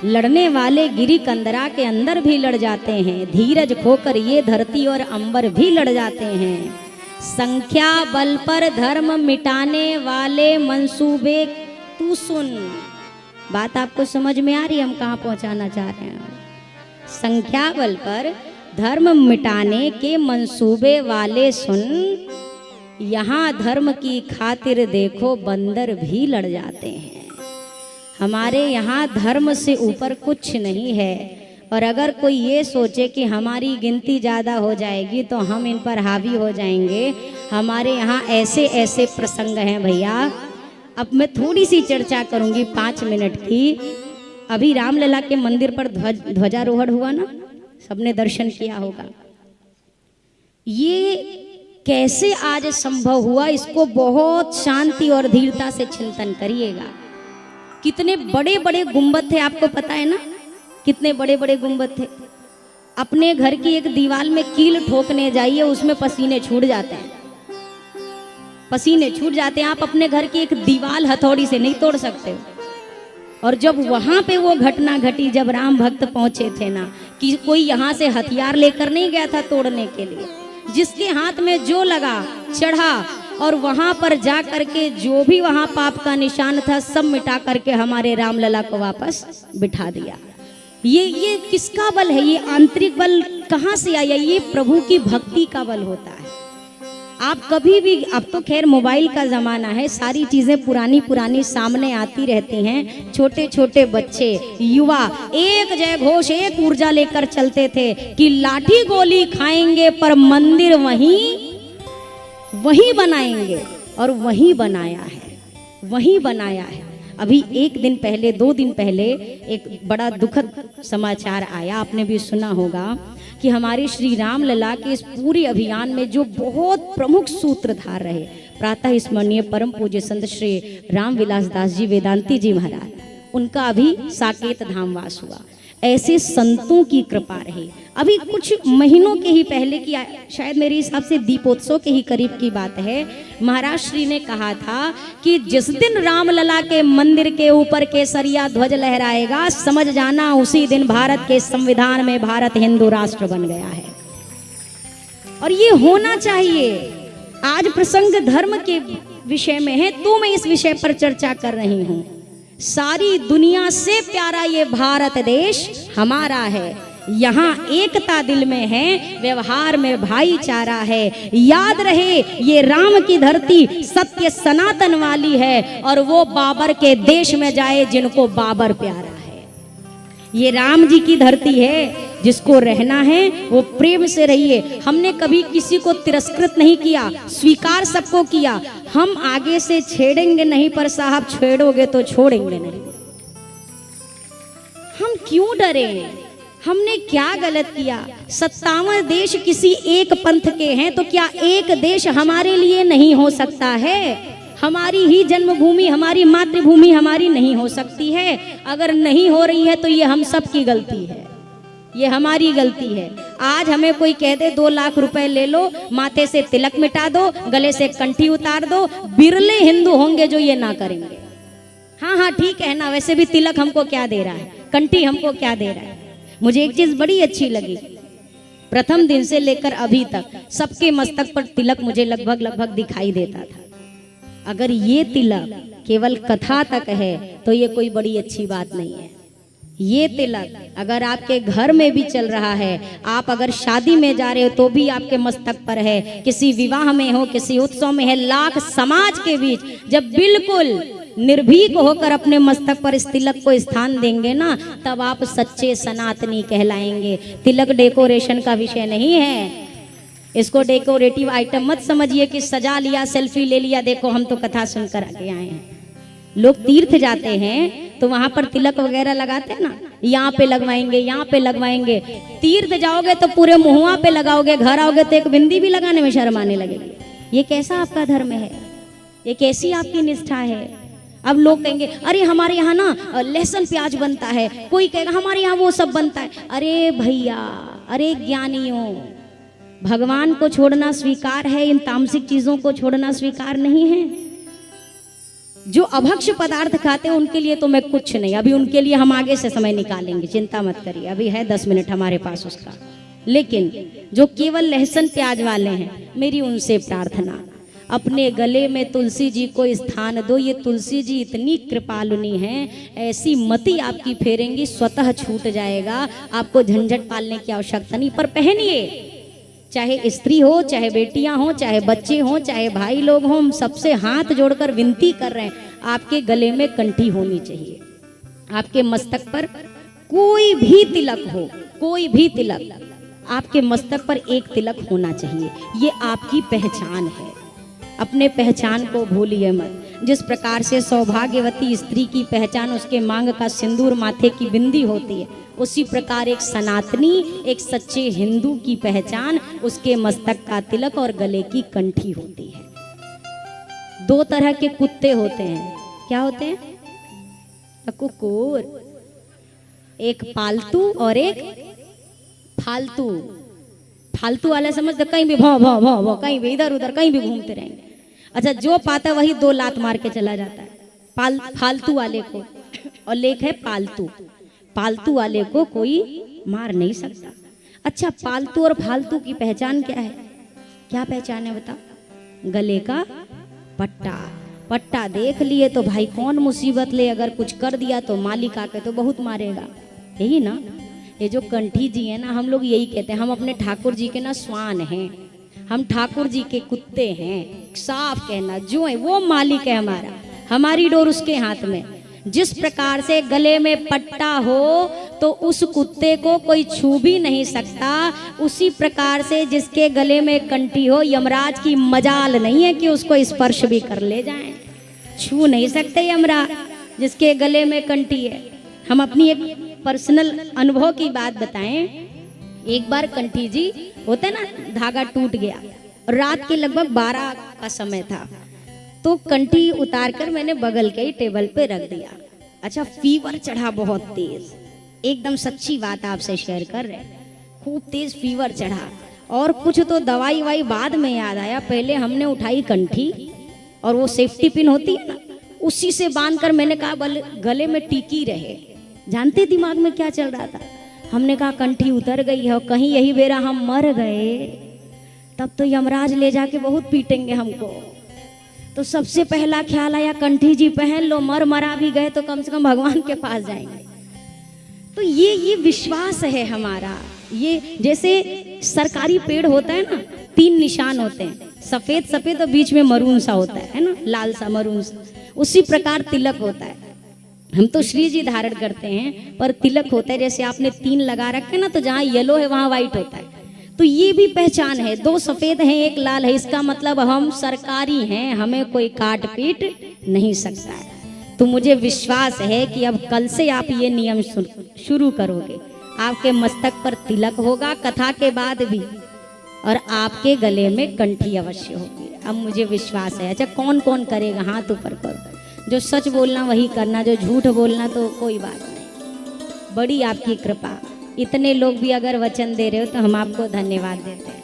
लड़ने वाले गिरी कंदरा के अंदर भी लड़ जाते हैं, धीरज खोकर ये धरती और अंबर भी लड़ जाते हैं। संख्या बल पर धर्म मिटाने वाले मंसूबे तू सुन। बात आपको समझ में आ रही है हम कहाँ पहुंचाना चाह रहे हैं? संख्या बल पर धर्म मिटाने के मंसूबे वाले सुन, यहाँ धर्म की खातिर देखो बंदर भी लड़ जाते हैं। हमारे यहाँ धर्म से ऊपर कुछ नहीं है, और अगर कोई ये सोचे कि हमारी गिनती ज़्यादा हो जाएगी तो हम इन पर हावी हो जाएंगे, हमारे यहाँ ऐसे ऐसे प्रसंग हैं भैया। अब मैं थोड़ी सी चर्चा करूँगी 5 मिनट की। अभी रामलला के मंदिर पर ध्वजारोहण हुआ ना, सबने दर्शन किया होगा। ये कैसे आज संभव हुआ, इसको बहुत शांति और धीरता से चिंतन करिएगा। कितने बड़े बड़े गुंबद थे आपको पता है ना, कितने बड़े बड़े गुंबद थे। अपने घर की एक दीवार में कील ठोकने जाइए, उसमें पसीने छूट जाते हैं, पसीने छूट जाते हैं। आप अपने घर की एक दीवार हथौड़ी से नहीं तोड़ सकते। और जब वहां पे वो घटना घटी, जब राम भक्त पहुंचे थे ना, कि कोई यहाँ से हथियार लेकर नहीं गया था तोड़ने के लिए, जिसके हाथ में जो लगा चढ़ा, और वहां पर जा करके जो भी वहां पाप का निशान था सब मिटा करके हमारे रामलला को वापस बिठा दिया। ये किसका बल है? ये आंतरिक बल कहाँ से आया? ये प्रभु की भक्ति का बल होता है। आप कभी भी, अब तो खैर मोबाइल का जमाना है, सारी चीजें पुरानी पुरानी सामने आती रहती हैं। छोटे छोटे बच्चे, युवा एक जय घोष, एक ऊर्जा लेकर चलते थे कि लाठी गोली खाएंगे पर मंदिर वही बनाएंगे, और वही बनाया है, वही बनाया है। अभी 1 दिन पहले, 2 दिन पहले एक बड़ा दुखद समाचार आया, आपने भी सुना होगा कि हमारे श्री रामलला के इस पूरे अभियान में जो बहुत प्रमुख सूत्रधार रहे, प्रातः स्मरणीय परम पूज्य संत श्री रामविलास दास जी वेदांती जी महाराज, उनका अभी साकेत धाम वास हुआ। ऐसे संतों की कृपा रही। अभी कुछ महीनों के ही पहले की, शायद मेरे हिसाब से दीपोत्सव के ही करीब की बात है, महाराज श्री ने कहा था कि जिस दिन रामलला के मंदिर के ऊपर केसरिया ध्वज लहराएगा, समझ जाना उसी दिन भारत के संविधान में भारत हिंदू राष्ट्र बन गया है। और ये होना चाहिए। आज प्रसंग धर्म के विषय में है, तो मैं इस विषय पर चर्चा कर रही हूँ। सारी दुनिया से प्यारा ये भारत देश हमारा है। यहाँ एकता दिल में है, व्यवहार में भाईचारा है। याद रहे ये राम की धरती सत्य सनातन वाली है, और वो बाबर के देश में जाए जिनको बाबर प्यारा है। ये राम जी की धरती है, जिसको रहना है वो प्रेम से रहिए। हमने कभी किसी को तिरस्कृत नहीं किया, स्वीकार सबको किया। हम आगे से छेड़ेंगे नहीं, पर साहब छेड़ोगे तो छोड़ेंगे नहीं। हम क्यों डरे? हमने क्या गलत किया? 57 देश किसी एक पंथ के हैं, तो क्या एक देश हमारे लिए नहीं हो सकता है? हमारी ही जन्मभूमि, हमारी मातृभूमि हमारी नहीं हो सकती है? अगर नहीं हो रही है तो ये हम सब की गलती है, ये हमारी गलती है। आज हमें कोई कह दे 2 लाख रुपए ले लो, माथे से तिलक मिटा दो, गले से कंठी उतार दो, बिरले हिंदू होंगे जो ये ना करेंगे। हाँ ठीक है ना, वैसे भी तिलक हमको क्या दे रहा है, कंठी हमको क्या दे रहा है। मुझे एक चीज बड़ी अच्छी लगी, प्रथम दिन से लेकर अभी तक सबके मस्तक पर तिलक मुझे लगभग दिखाई देता था। अगर ये तिलक केवल कथा तक है तो ये कोई बड़ी अच्छी बात नहीं है। ये तिलक अगर आपके घर में भी चल रहा है, आप अगर शादी में जा रहे हो तो भी आपके मस्तक पर है, किसी विवाह में हो, किसी उत्सव में है, लाख समाज के बीच जब बिल्कुल निर्भीक होकर अपने मस्तक पर इस तिलक को स्थान देंगे ना, तब आप सच्चे सनातनी कहलाएंगे। तिलक डेकोरेशन का विषय नहीं है। इसको डेकोरेटिव आइटम मत समझिए कि सजा लिया, सेल्फी ले लिया, देखो हम तो कथा सुनकर आके आए हैं। लोग तीर्थ जाते हैं तो वहां पर तिलक वगैरह लगाते हैं ना, यहाँ पे लगवाएंगे, यहाँ पे लगवाएंगे। तीर्थ जाओगे तो पूरे मुहुआ पे लगाओगे, घर आओगे तो एक बिंदी भी लगाने में शर्म आने लगेगी। ये कैसा आपका धर्म है? ये कैसी आपकी निष्ठा है? अब लोग कहेंगे अरे हमारे यहाँ ना लहसुन प्याज बनता है, कोई कहेगा हमारे यहाँ वो सब बनता है। अरे भैया, अरे ज्ञानियों, भगवान को छोड़ना स्वीकार है, इन तामसिक चीजों को छोड़ना स्वीकार नहीं है। जो अभक्ष पदार्थ खाते हैं उनके लिए तो मैं कुछ नहीं, अभी उनके लिए हम आगे से समय निकालेंगे, चिंता मत करिए, अभी है 10 मिनट हमारे पास उसका। लेकिन जो केवल लहसुन प्याज वाले हैं, मेरी उनसे प्रार्थना, अपने गले में तुलसी जी को स्थान दो। ये तुलसी जी इतनी कृपालुनी हैं, ऐसी मति आपकी फेरेंगी, स्वतः छूट जाएगा, आपको झंझट पालने की आवश्यकता नहीं। पर पहनिए, चाहे स्त्री हो, चाहे बेटियां हो, चाहे बच्चे हो, चाहे भाई लोग हों, हम सबसे हाथ जोड़कर विनती कर रहे हैं, आपके गले में कंठी होनी चाहिए। आपके मस्तक पर कोई भी तिलक हो, कोई भी तिलक, आपके मस्तक पर एक तिलक होना चाहिए। ये आपकी पहचान है, अपने पहचान को भूलिए मत। जिस प्रकार से सौभाग्यवती स्त्री की पहचान उसके मांग का सिंदूर, माथे की बिंदी होती है, उसी प्रकार एक सनातनी, एक सच्चे हिंदू की पहचान उसके मस्तक का तिलक और गले की कंठी होती है। 2 तरह के कुत्ते होते हैं, क्या होते हैं? कुकुर, एक पालतू और एक फालतू। फालतू वाला समझ तो कहीं भी भौ भौ भौ भौ, कहीं भी इधर उधर कहीं भी घूमते रहेंगे। अच्छा, जो पाता वही 2 लात मार के चला जाता है फालतू वाले को, और लेख है पालतू। पालतू वाले को कोई मार नहीं सकता। अच्छा, पालतू और फालतू की पहचान क्या है? क्या पहचान है बताओ? गले का पट्टा। पट्टा देख लिए तो भाई कौन मुसीबत ले, अगर कुछ कर दिया तो मालिक आके तो बहुत मारेगा, यही ना। ये जो कंठी जी है ना, हम लोग यही कहते हैं, हम अपने ठाकुर जी के ना स्वान हैं, हम ठाकुर जी के कुत्ते हैं। साफ कहना, जो है वो मालिक है हमारा, हमारी डोर उसके हाथ में। जिस प्रकार से गले में पट्टा हो तो उस कुत्ते को कोई छू भी नहीं सकता, उसी प्रकार से जिसके गले में कंठी हो, यमराज की मजाल नहीं है कि उसको स्पर्श भी कर ले जाएं, छू नहीं सकते यमराज जिसके गले में कंठी है। हम अपनी एक पर्सनल अनुभव की बात बताएं। एक बार कंठी जी, होता है ना, धागा टूट गया, रात के लगभग 12 का समय था, तो कंठी उतार कर मैंने बगल के ही टेबल पे रख दिया। अच्छा, फीवर चढ़ा बहुत तेज, एकदम सच्ची बात आपसे शेयर कर रहे, खूब तेज फीवर चढ़ा। और कुछ तो दवाई वाई बाद में याद आया, पहले हमने उठाई कंठी और वो सेफ्टी पिन होती है ना, उसी से बांध कर मैंने कहा गले में टीकी रहे। जानते दिमाग में क्या चल रहा था? हमने कहा कंठी उतर गई है और कहीं यही बेरा हम मर गए तब तो यमराज ले जाके बहुत पीटेंगे हमको। तो सबसे पहला ख्याल आया कंठी जी पहन लो, मरा भी गए तो कम से कम भगवान के पास जाएंगे। तो ये विश्वास है हमारा। ये जैसे सरकारी पेड़ होता है ना, 3 निशान होते हैं, सफेद सफेद और बीच में मरून सा होता है ना, लाल सा मरून सा, उसी प्रकार तिलक होता है। हम तो श्री जी धारण करते हैं, पर तिलक होता है, जैसे आपने 3 लगा रखे ना, तो जहाँ येलो है वहाँ व्हाइट होता है। तो ये भी पहचान है, 2 सफेद हैं 1 लाल है, इसका मतलब हम सरकारी हैं, हमें कोई काट पीट नहीं सकता है। तो मुझे विश्वास है कि अब कल से आप ये नियम शुरू करोगे, आपके मस्तक पर तिलक होगा कथा के बाद भी, और आपके गले में कंठी अवश्य होगी। अब मुझे विश्वास है। अच्छा, कौन कौन करेगा? हाथ ऊपर करो। जो सच बोलना वही करना, जो झूठ बोलना तो कोई बात नहीं। बड़ी आपकी कृपा, इतने लोग भी अगर वचन दे रहे हो तो हम आपको धन्यवाद देते हैं।